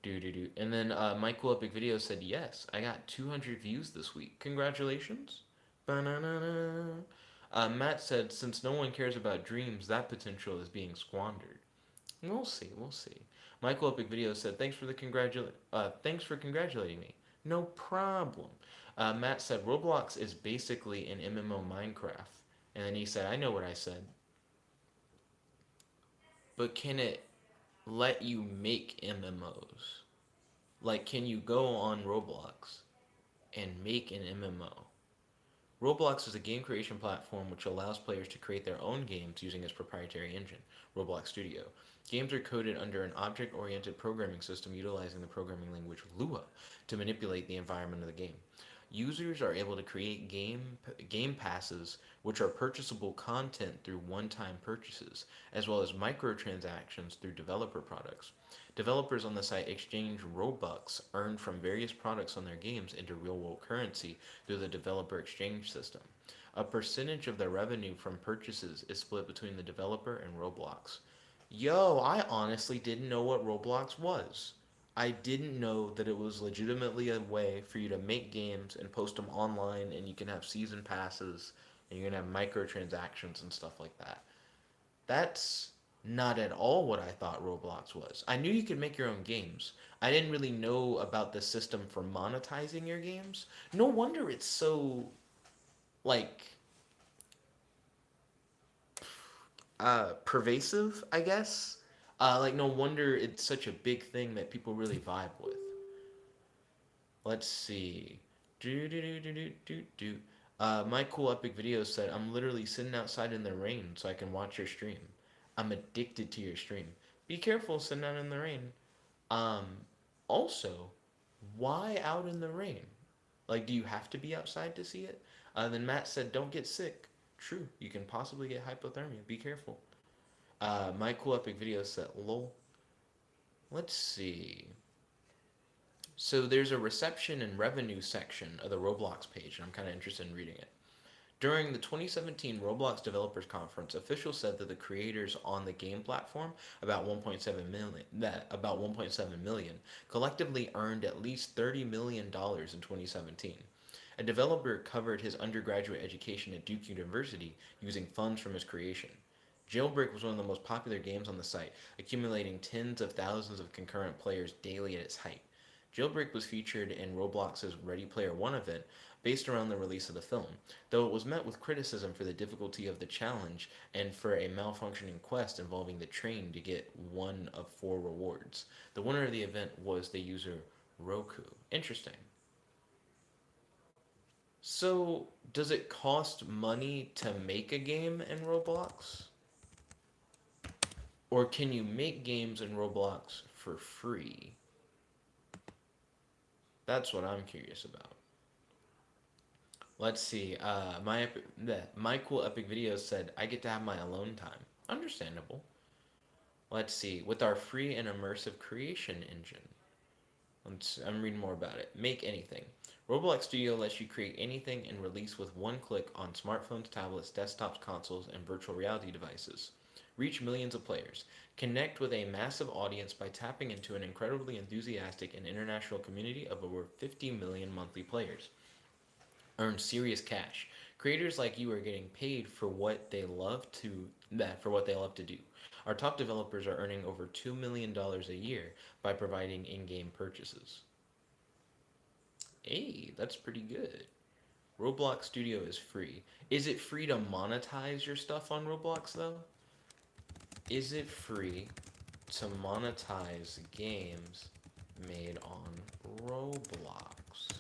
Do do do. And then Michael Epic Video said, "Yes, I got 200 views this week. Congratulations." Ba-na-na-na. Matt said, "Since no one cares about dreams, that potential is being squandered." We'll see. We'll see. Michael Epic Video said, Thanks for congratulating me." No problem. Matt said, "Roblox is basically an MMO Minecraft." And then he said, "I know what I said, but can it let you make MMOs? Like, can you go on Roblox and make an MMO?" Roblox is a game creation platform which allows players to create their own games using its proprietary engine, Roblox Studio. Games are coded under an object oriented programming system utilizing the programming language Lua to manipulate the environment of the game. Users are able to create game passes, which are purchasable content through one-time purchases, as well as microtransactions through developer products. Developers on the site exchange Robux earned from various products on their games into real-world currency through the developer exchange system. A percentage of the revenue from purchases is split between the developer and Roblox. Yo, I honestly didn't know what Roblox was. I didn't know that it was legitimately a way for you to make games and post them online, and you can have season passes and you can have microtransactions and stuff like that. That's not at all what I thought Roblox was. I knew you could make your own games. I didn't really know about the system for monetizing your games. No wonder it's so like pervasive, I guess. Like no wonder it's such a big thing that people really vibe with. Let's see. Do do do do do do do. My cool epic video said, "I'm literally sitting outside in the rain so I can watch your stream. I'm addicted to your stream. Be careful sitting out in the rain." Um, Also, why out in the rain? Like, do you have to be outside to see it? Then Matt said, "Don't get sick." True, you can possibly get hypothermia. Be careful. My cool epic video said, "Lol." Let's see. So there's a reception and revenue section of the Roblox page, and I'm kind of interested in reading it. During the 2017 Roblox Developers Conference, officials said that the creators on the game platform, about 1.7 million, collectively earned at least $30 million in 2017. A developer covered his undergraduate education at Duke University using funds from his creation. Jailbreak was one of the most popular games on the site, accumulating tens of thousands of concurrent players daily at its height. Jailbreak was featured in Roblox's Ready Player One event, based around the release of the film, though it was met with criticism for the difficulty of the challenge and for a malfunctioning quest involving the train to get one of four rewards. The winner of the event was the user Roku. Interesting. So, does it cost money to make a game in Roblox? Or can you make games in Roblox for free? That's what I'm curious about. Let's see. My cool epic video said, "I get to have my alone time." Understandable. Let's see. With our free and immersive creation engine. I'm reading more about it. Make anything. Roblox Studio lets you create anything and release with one click on smartphones, tablets, desktops, consoles, and virtual reality devices. Reach millions of players. Connect with a massive audience by tapping into an incredibly enthusiastic and international community of over 50 million monthly players. Earn serious cash. Creators like you are getting paid for what they love to do. Our top developers are earning over $2 million a year by providing in-game purchases. Hey, that's pretty good. Roblox Studio is free. Is it free to monetize your stuff on Roblox though? Is it free to monetize games made on Roblox?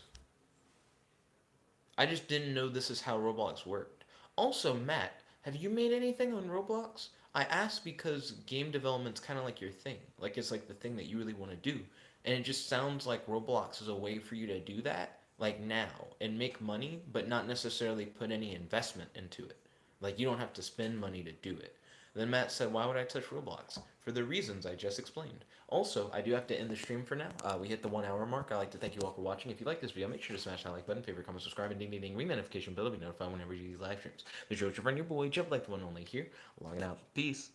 I just didn't know this is how Roblox worked. Also, Matt, have you made anything on Roblox? I asked because game development's kind of like your thing. Like it's like the thing that you really want to do. And it just sounds like Roblox is a way for you to do that like now and make money but not necessarily put any investment into it. Like you don't have to spend money to do it. Then Matt said, "Why would I touch Roblox?" For the reasons I just explained. Also, I do have to end the stream for now. We hit the 1 hour mark. I'd like to thank you all for watching. If you like this video, make sure to smash that like button, favorite, comment, subscribe, and ding ding ding ring notification bell to be notified whenever you do these live streams. The show's your friend, your boy, Jeff, like the one only here. Logging out. Peace.